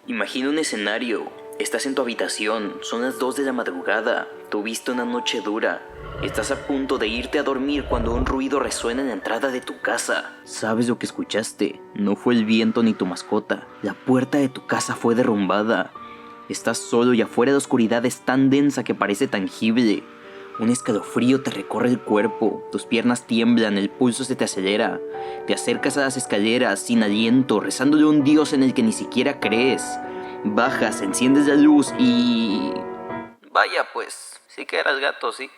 Imagina un escenario. Estás en tu habitación, son las 2 de la madrugada, tuviste una noche dura. Estás a punto de irte a dormir cuando un ruido resuena en la entrada de tu casa. ¿Sabes lo que escuchaste? No fue el viento ni tu mascota. La puerta de tu casa fue derrumbada. Estás solo y afuera la oscuridad es tan densa que parece tangible. Un escalofrío te recorre el cuerpo, tus piernas tiemblan, el pulso se te acelera. Te acercas a las escaleras sin aliento, rezándole a un Dios en el que ni siquiera crees. Bajas, enciendes la luz y... Vaya pues, sí que era el gato, sí.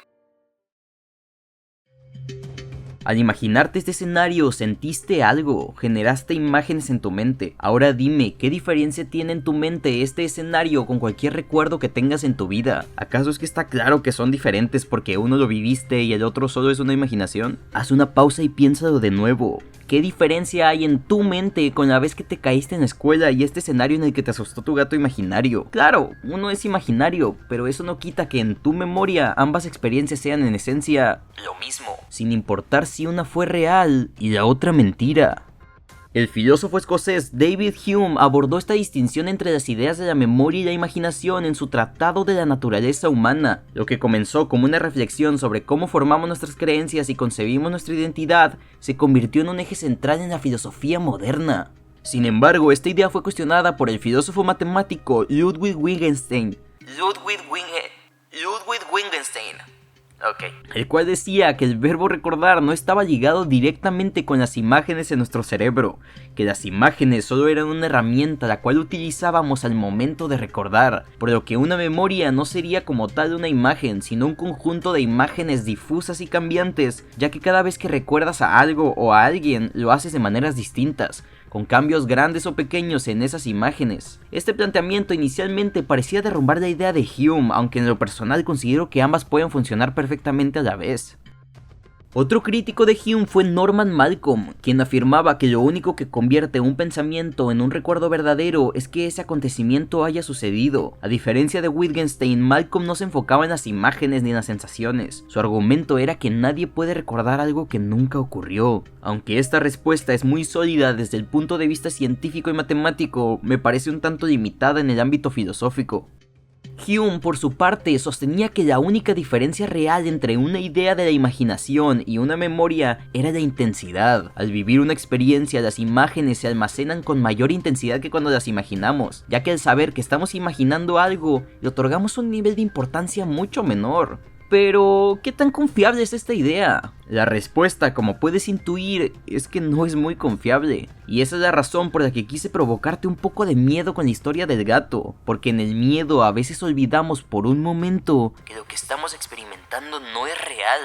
Al imaginarte este escenario, sentiste algo, generaste imágenes en tu mente. Ahora dime, ¿qué diferencia tiene en tu mente este escenario con cualquier recuerdo que tengas en tu vida? ¿Acaso es que está claro que son diferentes porque uno lo viviste y el otro solo es una imaginación? Haz una pausa y piénsalo de nuevo. ¿Qué diferencia hay en tu mente con la vez que te caíste en la escuela y este escenario en el que te asustó tu gato imaginario? Claro, uno es imaginario, pero eso no quita que en tu memoria ambas experiencias sean en esencia lo mismo, sin importar si una fue real y la otra mentira. El filósofo escocés David Hume abordó esta distinción entre las ideas de la memoria y la imaginación en su Tratado de la Naturaleza Humana. Lo que comenzó como una reflexión sobre cómo formamos nuestras creencias y concebimos nuestra identidad, se convirtió en un eje central en la filosofía moderna. Sin embargo, esta idea fue cuestionada por el filósofo matemático Ludwig Wittgenstein. El cual decía que el verbo recordar no estaba ligado directamente con las imágenes en nuestro cerebro, que las imágenes solo eran una herramienta la cual utilizábamos al momento de recordar, por lo que una memoria no sería como tal una imagen, sino un conjunto de imágenes difusas y cambiantes, ya que cada vez que recuerdas a algo o a alguien lo haces de maneras distintas, con cambios grandes o pequeños en esas imágenes. Este planteamiento inicialmente parecía derrumbar la idea de Hume, aunque en lo personal considero que ambas pueden funcionar perfectamente a la vez. Otro crítico de Hume fue Norman Malcolm, quien afirmaba que lo único que convierte un pensamiento en un recuerdo verdadero es que ese acontecimiento haya sucedido. A diferencia de Wittgenstein, Malcolm no se enfocaba en las imágenes ni en las sensaciones. Su argumento era que nadie puede recordar algo que nunca ocurrió. Aunque esta respuesta es muy sólida desde el punto de vista científico y matemático, me parece un tanto limitada en el ámbito filosófico. Hume, por su parte, sostenía que la única diferencia real entre una idea de la imaginación y una memoria era la intensidad. Al vivir una experiencia, las imágenes se almacenan con mayor intensidad que cuando las imaginamos, ya que al saber que estamos imaginando algo, le otorgamos un nivel de importancia mucho menor. Pero, ¿qué tan confiable es esta idea? La respuesta, como puedes intuir, es que no es muy confiable. Y esa es la razón por la que quise provocarte un poco de miedo con la historia del gato. Porque en el miedo a veces olvidamos por un momento que lo que estamos experimentando no es real.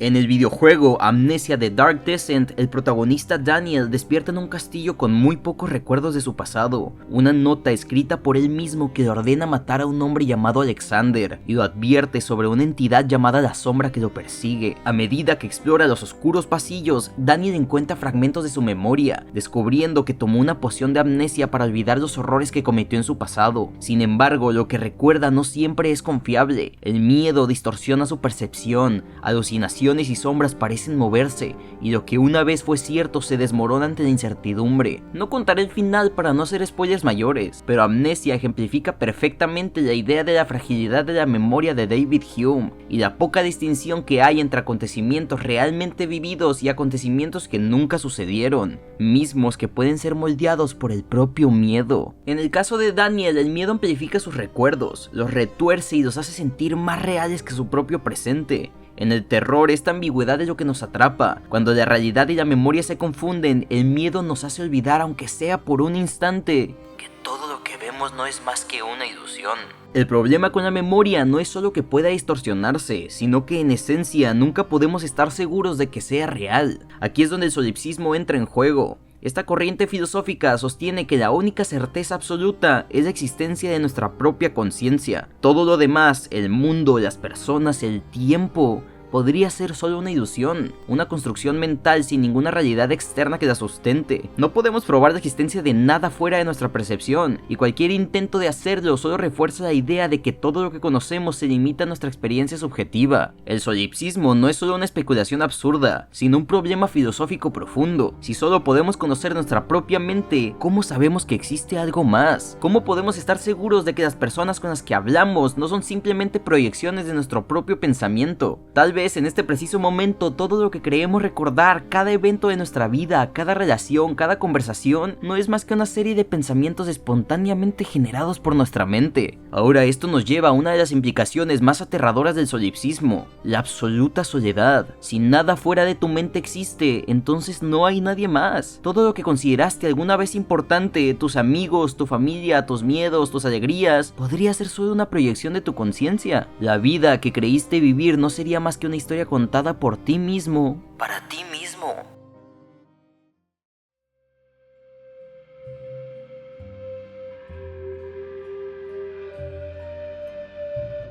En el videojuego Amnesia The Dark Descent, el protagonista Daniel despierta en un castillo con muy pocos recuerdos de su pasado. Una nota escrita por él mismo que le ordena matar a un hombre llamado Alexander y lo advierte sobre una entidad llamada la Sombra que lo persigue. A medida que explora los oscuros pasillos, Daniel encuentra fragmentos de su memoria, descubriendo que tomó una poción de amnesia para olvidar los horrores que cometió en su pasado. Sin embargo, lo que recuerda no siempre es confiable. El miedo distorsiona su percepción, alucinaciones y sombras parecen moverse, y lo que una vez fue cierto se desmorona ante la incertidumbre. No contaré el final para no hacer spoilers mayores, pero Amnesia ejemplifica perfectamente la idea de la fragilidad de la memoria de David Hume, y la poca distinción que hay entre acontecimientos realmente vividos y acontecimientos que nunca sucedieron, mismos que pueden ser moldeados por el propio miedo. En el caso de Daniel, el miedo amplifica sus recuerdos, los retuerce y los hace sentir más reales que su propio presente. En el terror, esta ambigüedad es lo que nos atrapa. Cuando la realidad y la memoria se confunden, el miedo nos hace olvidar, aunque sea por un instante, que todo lo que vemos no es más que una ilusión. El problema con la memoria no es solo que pueda distorsionarse, sino que en esencia nunca podemos estar seguros de que sea real. Aquí es donde el solipsismo entra en juego. Esta corriente filosófica sostiene que la única certeza absoluta es la existencia de nuestra propia conciencia. Todo lo demás, el mundo, las personas, el tiempo, podría ser solo una ilusión, una construcción mental sin ninguna realidad externa que la sustente. No podemos probar la existencia de nada fuera de nuestra percepción, y cualquier intento de hacerlo solo refuerza la idea de que todo lo que conocemos se limita a nuestra experiencia subjetiva. El solipsismo no es solo una especulación absurda, sino un problema filosófico profundo. Si solo podemos conocer nuestra propia mente, ¿cómo sabemos que existe algo más? ¿Cómo podemos estar seguros de que las personas con las que hablamos no son simplemente proyecciones de nuestro propio pensamiento? Tal vez en este preciso momento todo lo que creemos recordar, cada evento de nuestra vida, cada relación, cada conversación, no es más que una serie de pensamientos espontáneamente generados por nuestra mente. Ahora esto nos lleva a una de las implicaciones más aterradoras del solipsismo: la absoluta soledad. Si nada fuera de tu mente existe, entonces no hay nadie más. Todo lo que consideraste alguna vez importante, tus amigos, tu familia, tus miedos, tus alegrías, podría ser solo una proyección de tu conciencia. La vida que creíste vivir no sería más que una historia contada por ti mismo, para ti mismo.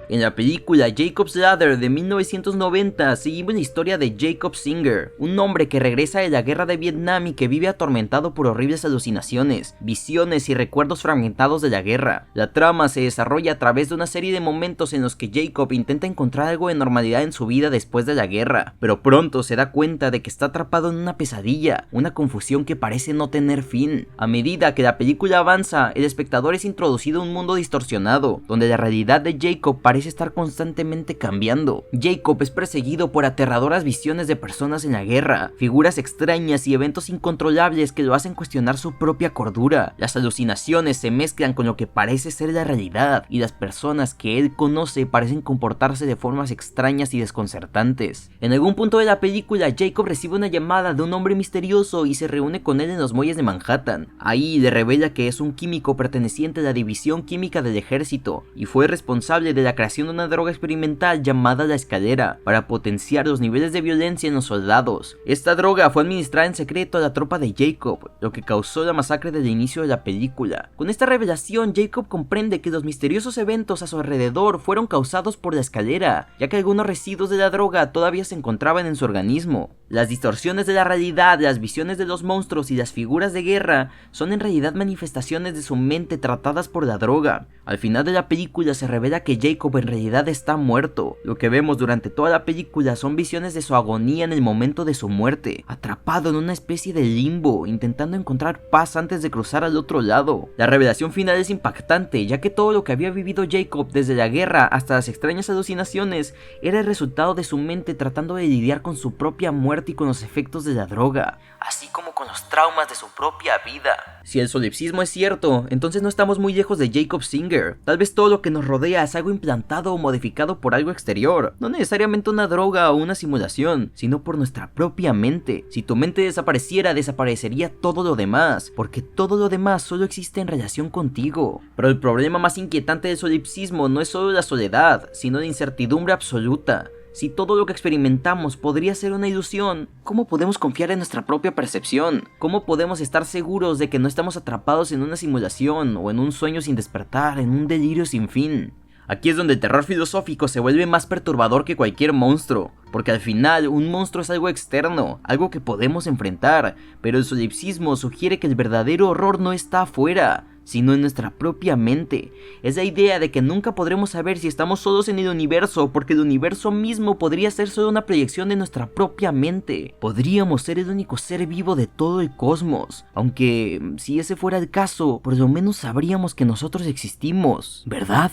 En la película Jacob's Ladder de 1990 seguimos la historia de Jacob Singer, un hombre que regresa de la guerra de Vietnam y que vive atormentado por horribles alucinaciones, visiones y recuerdos fragmentados de la guerra. La trama se desarrolla a través de una serie de momentos en los que Jacob intenta encontrar algo de normalidad en su vida después de la guerra, pero pronto se da cuenta de que está atrapado en una pesadilla, una confusión que parece no tener fin. A medida que la película avanza, el espectador es introducido a un mundo distorsionado, donde la realidad de Jacob parece estar constantemente cambiando. Jacob es perseguido por aterradoras visiones de personas en la guerra, figuras extrañas y eventos incontrolables que lo hacen cuestionar su propia cordura. Las alucinaciones se mezclan con lo que parece ser la realidad, y las personas que él conoce parecen comportarse de formas extrañas y desconcertantes. En algún punto de la película, Jacob recibe una llamada de un hombre misterioso y se reúne con él en los muelles de Manhattan. Ahí le revela que es un químico perteneciente a la división química del ejército y fue responsable de la creación de una droga experimental llamada la escalera para potenciar los niveles de violencia en los soldados. Esta droga fue administrada en secreto a la tropa de Jacob, lo que causó la masacre del inicio de la película. Con esta revelación, Jacob comprende que los misteriosos eventos a su alrededor fueron causados por la escalera, ya que algunos residuos de la droga todavía se encontraban en su organismo. Las distorsiones de la realidad, las visiones de los monstruos y las figuras de guerra son en realidad manifestaciones de su mente tratadas por la droga. Al final de la película se revela que Jacob en realidad está muerto. Lo que vemos durante toda la película son visiones de su agonía en el momento de su muerte, atrapado en una especie de limbo, intentando encontrar paz antes de cruzar al otro lado. La revelación final es impactante, ya que todo lo que había vivido Jacob desde la guerra hasta las extrañas alucinaciones era el resultado de su mente tratando de lidiar con su propia muerte y con los efectos de la droga, así como con los traumas de su propia vida. Si el solipsismo es cierto, entonces no estamos muy lejos de Jacob Singer. Tal vez todo lo que nos rodea es algo implantado o modificado por algo exterior, no necesariamente una droga o una simulación, sino por nuestra propia mente. Si tu mente desapareciera, desaparecería todo lo demás, porque todo lo demás solo existe en relación contigo. Pero el problema más inquietante del solipsismo no es solo la soledad, sino la incertidumbre absoluta. Si todo lo que experimentamos podría ser una ilusión, ¿cómo podemos confiar en nuestra propia percepción? ¿Cómo podemos estar seguros de que no estamos atrapados en una simulación o en un sueño sin despertar, en un delirio sin fin? Aquí es donde el terror filosófico se vuelve más perturbador que cualquier monstruo, porque al final un monstruo es algo externo, algo que podemos enfrentar, pero el solipsismo sugiere que el verdadero horror no está afuera, sino en nuestra propia mente. Es la idea de que nunca podremos saber si estamos solos en el universo, porque el universo mismo podría ser solo una proyección de nuestra propia mente. Podríamos ser el único ser vivo de todo el cosmos, aunque si ese fuera el caso, por lo menos sabríamos que nosotros existimos, ¿verdad?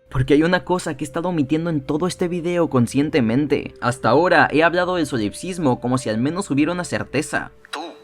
Porque hay una cosa que he estado omitiendo en todo este video conscientemente. Hasta ahora he hablado del solipsismo como si al menos hubiera una certeza.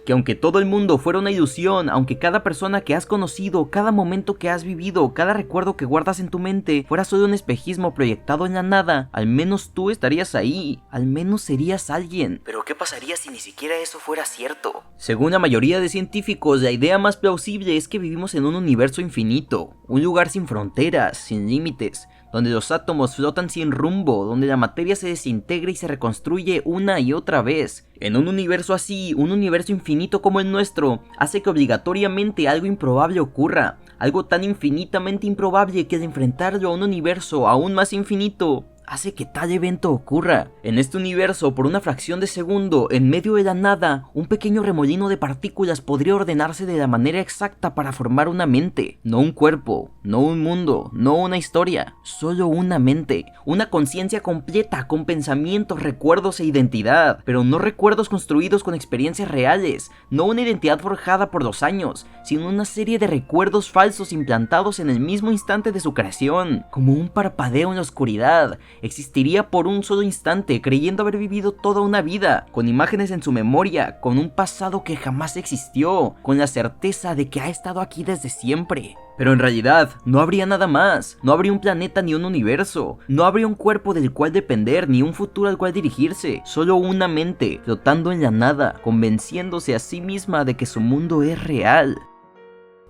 Que aunque todo el mundo fuera una ilusión, aunque cada persona que has conocido, cada momento que has vivido, cada recuerdo que guardas en tu mente fuera solo un espejismo proyectado en la nada, al menos tú estarías ahí, al menos serías alguien. Pero ¿qué pasaría si ni siquiera eso fuera cierto? Según la mayoría de científicos, la idea más plausible es que vivimos en un universo infinito, un lugar sin fronteras, sin límites, donde los átomos flotan sin rumbo, donde la materia se desintegra y se reconstruye una y otra vez. En un universo así, un universo infinito como el nuestro, hace que obligatoriamente algo improbable ocurra, algo tan infinitamente improbable que al enfrentarlo a un universo aún más infinito, hace que tal evento ocurra. En este universo, por una fracción de segundo, en medio de la nada, un pequeño remolino de partículas podría ordenarse de la manera exacta para formar una mente. No un cuerpo, no un mundo, no una historia, solo una mente. Una conciencia completa con pensamientos, recuerdos e identidad, pero no recuerdos construidos con experiencias reales, no una identidad forjada por los años, sino una serie de recuerdos falsos implantados en el mismo instante de su creación, como un parpadeo en la oscuridad. Existiría por un solo instante, creyendo haber vivido toda una vida, con imágenes en su memoria, con un pasado que jamás existió, con la certeza de que ha estado aquí desde siempre. Pero en realidad, no habría nada más, no habría un planeta ni un universo, no habría un cuerpo del cual depender ni un futuro al cual dirigirse, solo una mente, flotando en la nada, convenciéndose a sí misma de que su mundo es real.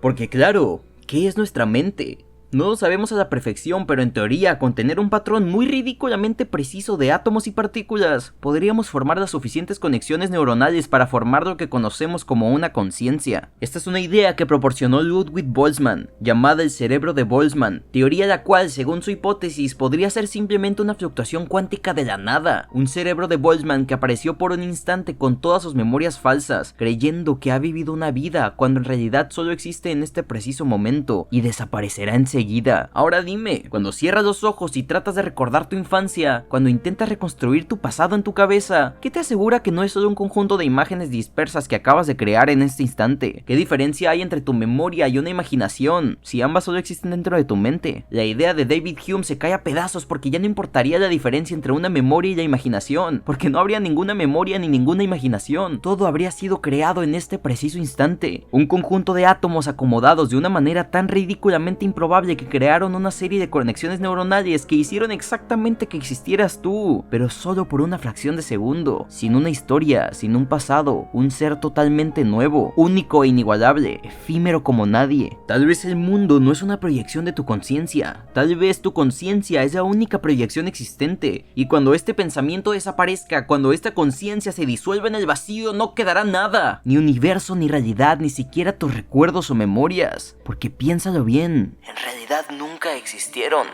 Porque claro, ¿qué es nuestra mente? No lo sabemos a la perfección, pero en teoría, con tener un patrón muy ridículamente preciso de átomos y partículas, podríamos formar las suficientes conexiones neuronales para formar lo que conocemos como una conciencia. Esta es una idea que proporcionó Ludwig Boltzmann, llamada el cerebro de Boltzmann, teoría la cual, según su hipótesis, podría ser simplemente una fluctuación cuántica de la nada. Un cerebro de Boltzmann que apareció por un instante con todas sus memorias falsas, creyendo que ha vivido una vida, cuando en realidad solo existe en este preciso momento, y desaparecerá enseguida. Ahora dime, cuando cierras los ojos y tratas de recordar tu infancia, cuando intentas reconstruir tu pasado en tu cabeza, ¿qué te asegura que no es solo un conjunto de imágenes dispersas que acabas de crear en este instante? ¿Qué diferencia hay entre tu memoria y una imaginación, si ambas solo existen dentro de tu mente? La idea de David Hume se cae a pedazos porque ya no importaría la diferencia entre una memoria y la imaginación, porque no habría ninguna memoria ni ninguna imaginación, todo habría sido creado en este preciso instante. Un conjunto de átomos acomodados de una manera tan ridículamente improbable que crearon una serie de conexiones neuronales que hicieron exactamente que existieras tú, pero solo por una fracción de segundo, sin una historia, sin un pasado, un ser totalmente nuevo, único e inigualable, efímero como nadie. Tal vez el mundo no es una proyección de tu conciencia, tal vez tu conciencia es la única proyección existente, y cuando este pensamiento desaparezca, cuando esta conciencia se disuelva en el vacío, no quedará nada, ni universo, ni realidad, ni siquiera tus recuerdos o memorias, porque piénsalo bien, en realidad nunca existieron.